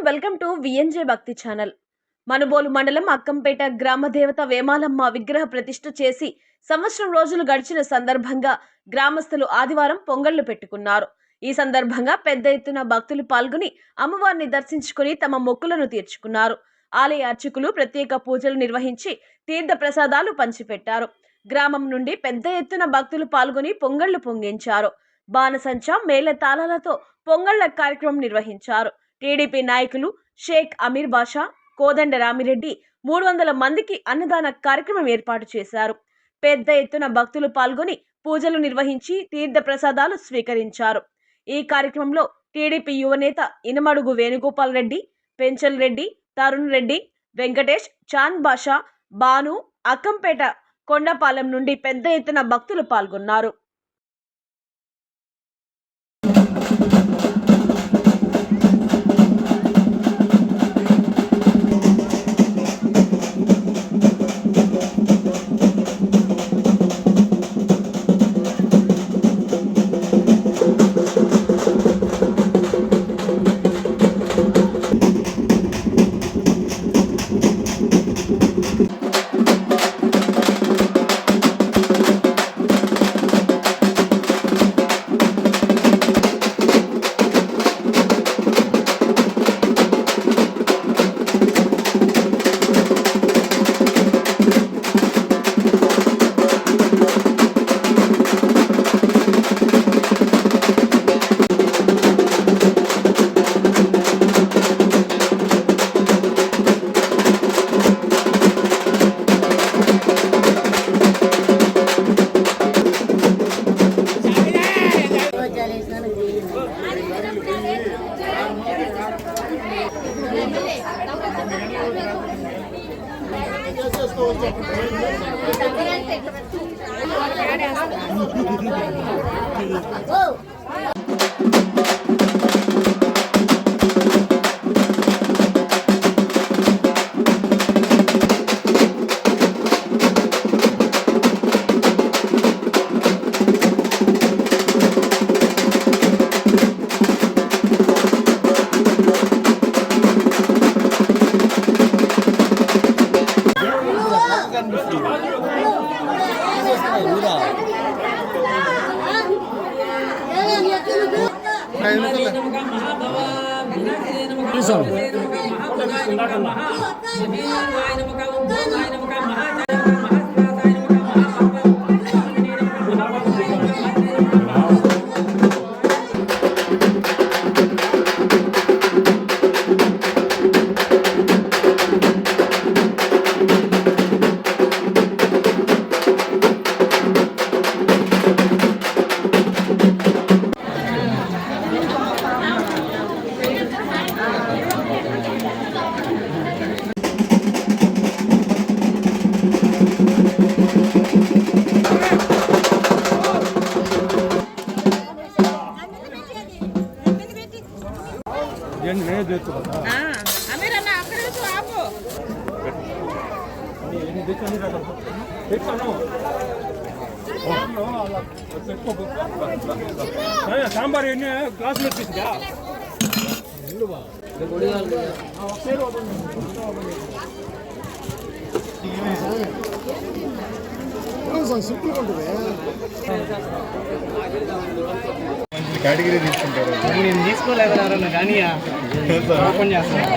Welcome to విఎన్జే భక్తి channel. Manubolu మండలం అక్కంపేట గ్రామ దేవత వేమాలమ్మ విగ్రహ ప్రతిష్ఠ చేసి సంవత్సరం రోజులు గడిచిన సందర్భంగా గ్రామస్తులు ఆదివారం పొంగళ్లు పెట్టుకున్నారు. ఈ సందర్భంగా పెద్ద ఎత్తున భక్తులు పాల్గొని అమ్మవారిని దర్శించుకుని తమ మొక్కులను తీర్చుకున్నారు. ఆలయ అర్చకులు ప్రత్యేక పూజలు నిర్వహించి తీర్థ ప్రసాదాలు పంచిపెట్టారు. గ్రామం నుండి పెద్ద ఎత్తున భక్తులు పాల్గొని పొంగళ్లు పొంగించారు. బాణసంచ మేళ తాళాలతో పొంగళ్ల కార్యక్రమం నిర్వహించారు. టీడీపీ నాయకులు షేక్ అమీర్ బాషా, కోదండ రామిరెడ్డి 300 మందికి అన్నదాన కార్యక్రమం ఏర్పాటు చేశారు. పెద్ద ఎత్తున భక్తులు పాల్గొని పూజలు నిర్వహించి తీర్థ ప్రసాదాలు స్వీకరించారు. ఈ కార్యక్రమంలో టీడీపీ యువనేత ఇనమడుగు వేణుగోపాల్ రెడ్డి, పెంచల్ రెడ్డి, తరుణ్ రెడ్డి, వెంకటేష్, చాంద్ బాషా, బాను, అక్కంపేట కొండపాలెం నుండి పెద్ద ఎత్తున భక్తులు పాల్గొన్నారు. సాంబార్ గ్లాస్ లో తీసుకురా కేటగిరీ తీసుకుంటారు. నేను తీసుకోలేదు కానీ ఓపెన్ చేస్తాను.